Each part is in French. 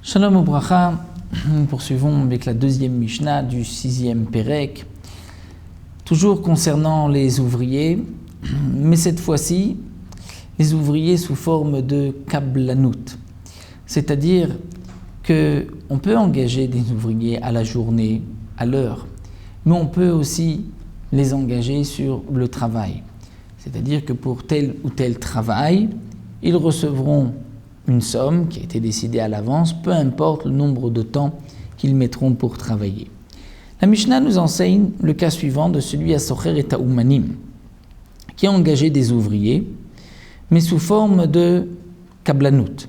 Shalom Ubracha, nous poursuivons avec la deuxième Mishnah du sixième Pérek, toujours concernant les ouvriers, mais cette fois-ci, les ouvriers sous forme de kablanout, c'est-à-dire qu'on peut engager des ouvriers à la journée, à l'heure, mais on peut aussi les engager sur le travail, c'est-à-dire que pour tel ou tel travail, ils recevront une somme qui a été décidée à l'avance, peu importe le nombre de temps qu'ils mettront pour travailler. La Mishnah nous enseigne le cas suivant de celui à Socher et Ta'umanim, qui a engagé des ouvriers, mais sous forme de kablanout,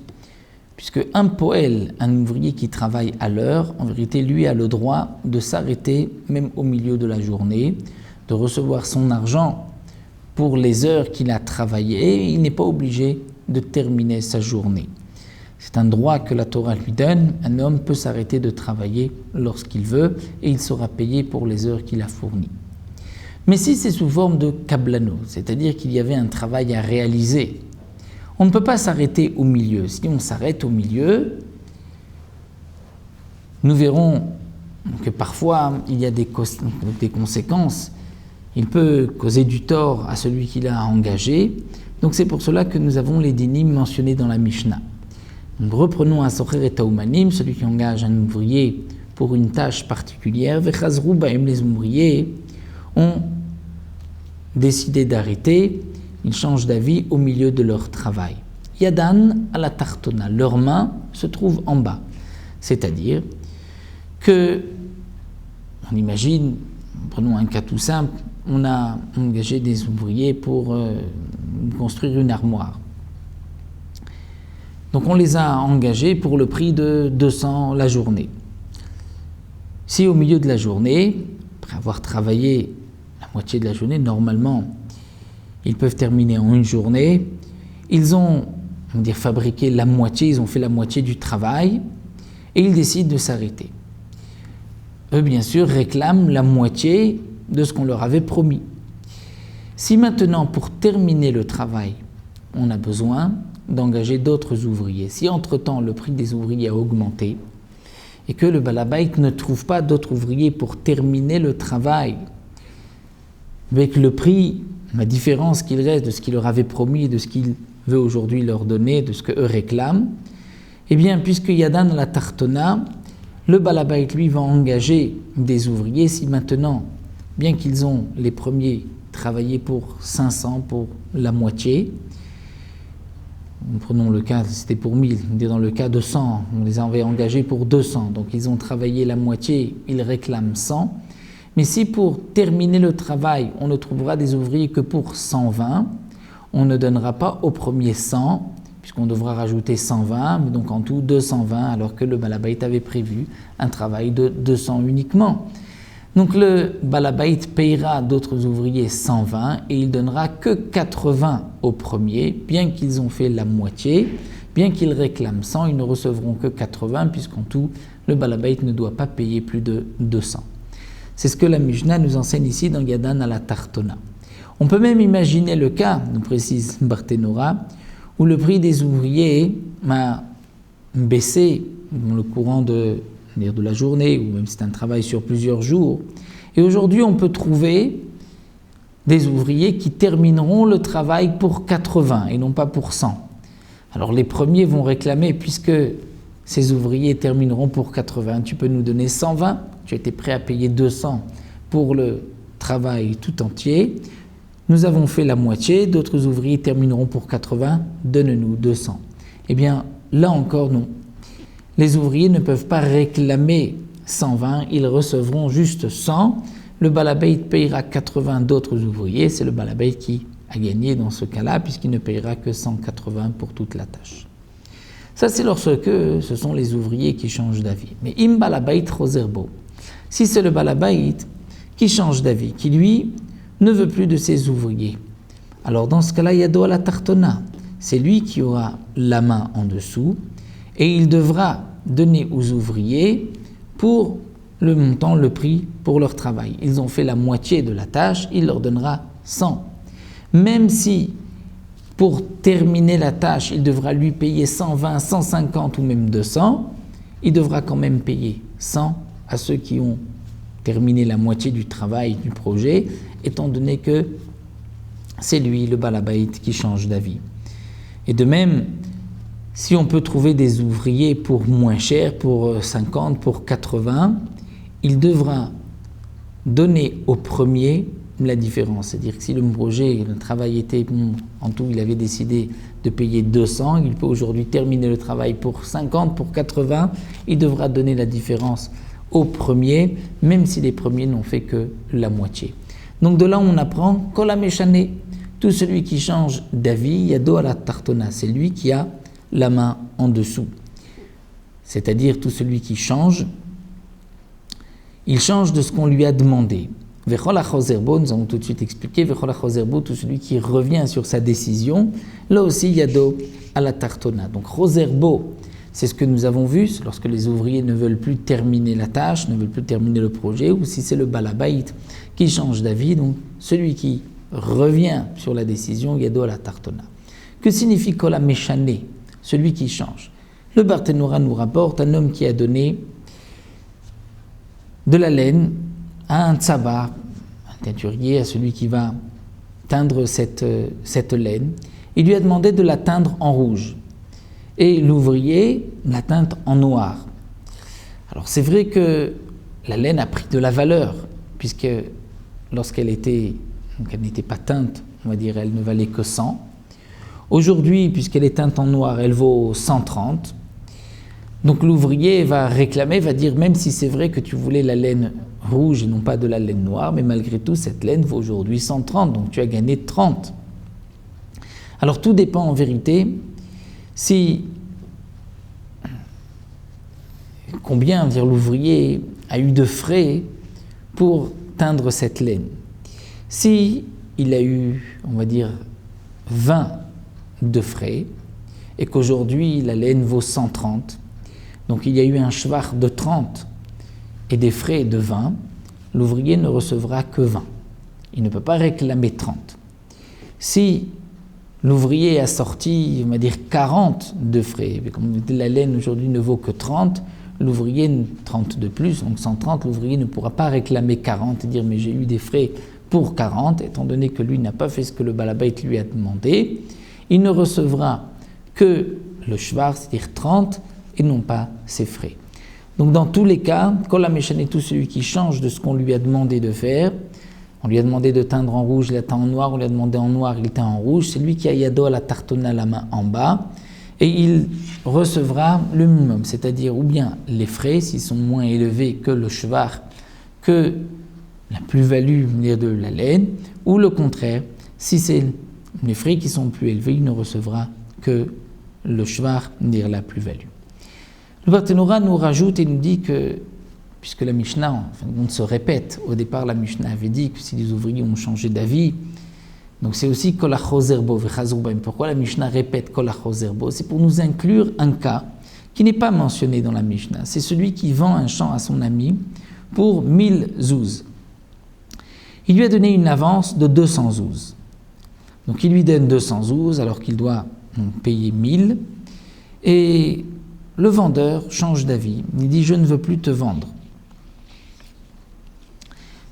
puisque un poël, un ouvrier qui travaille à l'heure, en vérité, lui a le droit de s'arrêter même au milieu de la journée, de recevoir son argent pour les heures qu'il a travaillées, et il n'est pas obligé de terminer sa journée. C'est un droit que la Torah lui donne. Un homme peut s'arrêter de travailler lorsqu'il veut et il sera payé pour les heures qu'il a fournies. Mais si c'est sous forme de kablano, c'est-à-dire qu'il y avait un travail à réaliser, on ne peut pas s'arrêter au milieu. Si on s'arrête au milieu, nous verrons que parfois il y a des conséquences. Il peut causer du tort à celui qui l'a engagé. Donc c'est pour cela que nous avons les dinim mentionnés dans la Mishnah. Donc reprenons un Socher et Ta'umanim, celui qui engage un ouvrier pour une tâche particulière. Vechazrou ba'em, les ouvriers ont décidé d'arrêter, ils changent d'avis au milieu de leur travail. Yadan à la tartona, leurs mains se trouvent en bas. C'est-à-dire que, on imagine, prenons un cas tout simple, on a engagé des ouvriers pour construire une armoire. Donc on les a engagés pour le prix de 200 la journée. Si au milieu de la journée, après avoir travaillé la moitié de la journée, normalement, ils peuvent terminer en une journée, ils ont, on va dire, fabriqué la moitié, ils ont fait la moitié du travail, et ils décident de s'arrêter. Eux, bien sûr, réclament la moitié de ce qu'on leur avait promis. Si maintenant, pour terminer le travail, on a besoin d'engager d'autres ouvriers, si entre-temps le prix des ouvriers a augmenté et que le balabait ne trouve pas d'autres ouvriers pour terminer le travail, avec le prix, la différence qu'il reste de ce qu'il leur avait promis et de ce qu'il veut aujourd'hui leur donner, de ce qu'eux réclament, eh bien, puisque Yadan la tartona, le balabait, lui, va engager des ouvriers si maintenant, bien qu'ils ont les premiers travaillé pour 500, pour la moitié, prenons le cas, c'était pour 1000, dans le cas de 100, on les avait engagés pour 200, donc ils ont travaillé la moitié, ils réclament 100, mais si pour terminer le travail, on ne trouvera des ouvriers que pour 120, on ne donnera pas au premier 100, puisqu'on devra rajouter 120, donc en tout 220, alors que le balabait avait prévu un travail de 200 uniquement. Donc le balabait payera d'autres ouvriers 120 et il donnera que 80 au premier, bien qu'ils ont fait la moitié, bien qu'ils réclament 100, ils ne recevront que 80 puisqu'en tout, le balabait ne doit pas payer plus de 200. C'est ce que la Mishnah nous enseigne ici dans Yadan à la tartona. On peut même imaginer le cas, nous précise Barthénora, où le prix des ouvriers a baissé dans le courant de la journée, ou même si c'est un travail sur plusieurs jours. Et aujourd'hui, on peut trouver des ouvriers qui termineront le travail pour 80 et non pas pour 100. Alors les premiers vont réclamer, puisque ces ouvriers termineront pour 80, tu peux nous donner 120, tu étais prêt à payer 200 pour le travail tout entier. Nous avons fait la moitié, d'autres ouvriers termineront pour 80, donne-nous 200. Eh bien, là encore, non. Les ouvriers ne peuvent pas réclamer 120, ils recevront juste 100. Le balabait payera 80 d'autres ouvriers, c'est le balabait qui a gagné dans ce cas-là, puisqu'il ne payera que 180 pour toute la tâche. Ça, c'est lorsque ce sont les ouvriers qui changent d'avis. Mais im balabait roserbo, si c'est le balabait qui change d'avis, qui lui ne veut plus de ses ouvriers, alors dans ce cas-là, yado à la tartona, c'est lui qui aura la main en dessous, et il devra donner aux ouvriers pour le montant, le prix pour leur travail. Ils ont fait la moitié de la tâche, il leur donnera 100. même si pour terminer la tâche, il devra lui payer 120, 150 ou même 200, il devra quand même payer 100 à ceux qui ont terminé la moitié du travail du projet, étant donné que c'est lui, le balabait, qui change d'avis. Et de même, si on peut trouver des ouvriers pour moins cher, pour 50, pour 80, il devra donner au premier la différence. C'est-à-dire que si le projet, le travail était, en tout, il avait décidé de payer 200, il peut aujourd'hui terminer le travail pour 50, pour 80, il devra donner la différence au premier, même si les premiers n'ont fait que la moitié. Donc de là, on apprend Kola Meshane, tout celui qui change d'avis, Yado ala Tartona, c'est lui qui a la main en dessous. C'est-à-dire tout celui qui change, il change de ce qu'on lui a demandé. Vechol achozerbo, nous avons tout de suite expliqué, Vechol achozerbo, tout celui qui revient sur sa décision, là aussi Yado ala Tartona. Donc chozerbo, c'est ce que nous avons vu lorsque les ouvriers ne veulent plus terminer la tâche, ne veulent plus terminer le projet, ou si c'est le balabait qui change d'avis, donc celui qui revient sur la décision, Yado ala Tartona. Que signifie Kola Meshane, celui qui change? Le Barthénoura nous rapporte un homme qui a donné de la laine à un tsabar, un teinturier, à celui qui va teindre cette laine. Il lui a demandé de la teindre en rouge. Et l'ouvrier l'a teinte en noir. Alors c'est vrai que la laine a pris de la valeur, puisque lorsqu'elle n'était pas teinte, on va dire, elle ne valait que 100. Aujourd'hui, puisqu'elle est teinte en noir, elle vaut 130. Donc l'ouvrier va réclamer, va dire, même si c'est vrai que tu voulais la laine rouge et non pas de la laine noire, mais malgré tout, cette laine vaut aujourd'hui 130, donc tu as gagné 30. Alors tout dépend en vérité si combien dire l'ouvrier a eu de frais pour teindre cette laine. Si il a eu, on va dire, 20 de frais et qu'aujourd'hui la laine vaut 130, donc il y a eu un shvar de 30 et des frais de 20, l'ouvrier ne recevra que 20. Il ne peut pas réclamer 30. Si l'ouvrier a sorti, on va dire, 40 de frais, comme la laine aujourd'hui ne vaut que 30, l'ouvrier 30 de plus, donc 130, l'ouvrier ne pourra pas réclamer 40 et dire mais j'ai eu des frais pour 40, étant donné que lui n'a pas fait ce que le balabait lui a demandé, il ne recevra que le shvar, c'est-à-dire 30, et non pas ses frais. Donc dans tous les cas, Kola Meshane, tout celui qui change de ce qu'on lui a demandé de faire, on lui a demandé de teindre en rouge, il a teint en noir, on lui a demandé en noir, il teint en rouge, c'est lui qui a Yado ala Tartona, la main en bas, et il recevra le minimum, c'est-à-dire ou bien les frais, s'ils sont moins élevés que le shvar, que la plus-value de la laine, ou le contraire, si c'est les frais qui sont plus élevés, il ne recevra que le shvar, dire la plus-value. Le Barthénoura nous rajoute et nous dit que, puisque la Mishnah, enfin, on se répète, au départ la Mishnah avait dit que si les ouvriers ont changé d'avis, donc c'est aussi Kol hachozerbo vechazurbaim. Pourquoi la Mishnah répète Kol hachozerbo? C'est pour nous inclure un cas qui n'est pas mentionné dans la Mishnah. C'est celui qui vend un champ à son ami pour 1000 zouz. Il lui a donné une avance de 200 zouz. Donc il lui donne 200 zouz alors qu'il doit payer 1000. Et le vendeur change d'avis. Il dit « je ne veux plus te vendre ».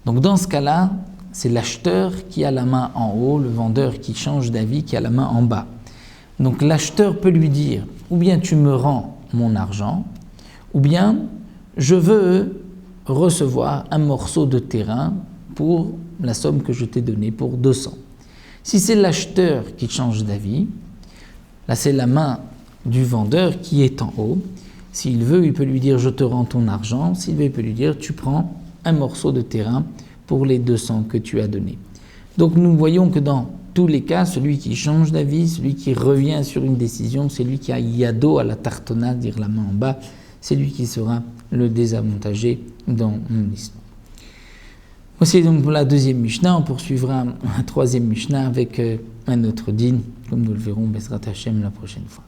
Donc dans ce cas-là, c'est l'acheteur qui a la main en haut, le vendeur qui change d'avis qui a la main en bas. Donc l'acheteur peut lui dire « ou bien tu me rends mon argent, ou bien je veux recevoir un morceau de terrain pour la somme que je t'ai donnée, pour 200 ». Si c'est l'acheteur qui change d'avis, là c'est la main du vendeur qui est en haut. S'il veut, il peut lui dire « je te rends ton argent ». S'il veut, il peut lui dire « tu prends un morceau de terrain pour les 200 que tu as donnés ». Donc nous voyons que dans tous les cas, celui qui change d'avis, celui qui revient sur une décision, c'est lui qui a Yado ala Tartona, dire la main en bas, c'est lui qui sera le désavantagé dans l'histoire. Voici donc pour la deuxième Mishnah. On poursuivra un troisième Mishnah avec un autre din, comme nous le verrons, Bezrat Hashem, la prochaine fois.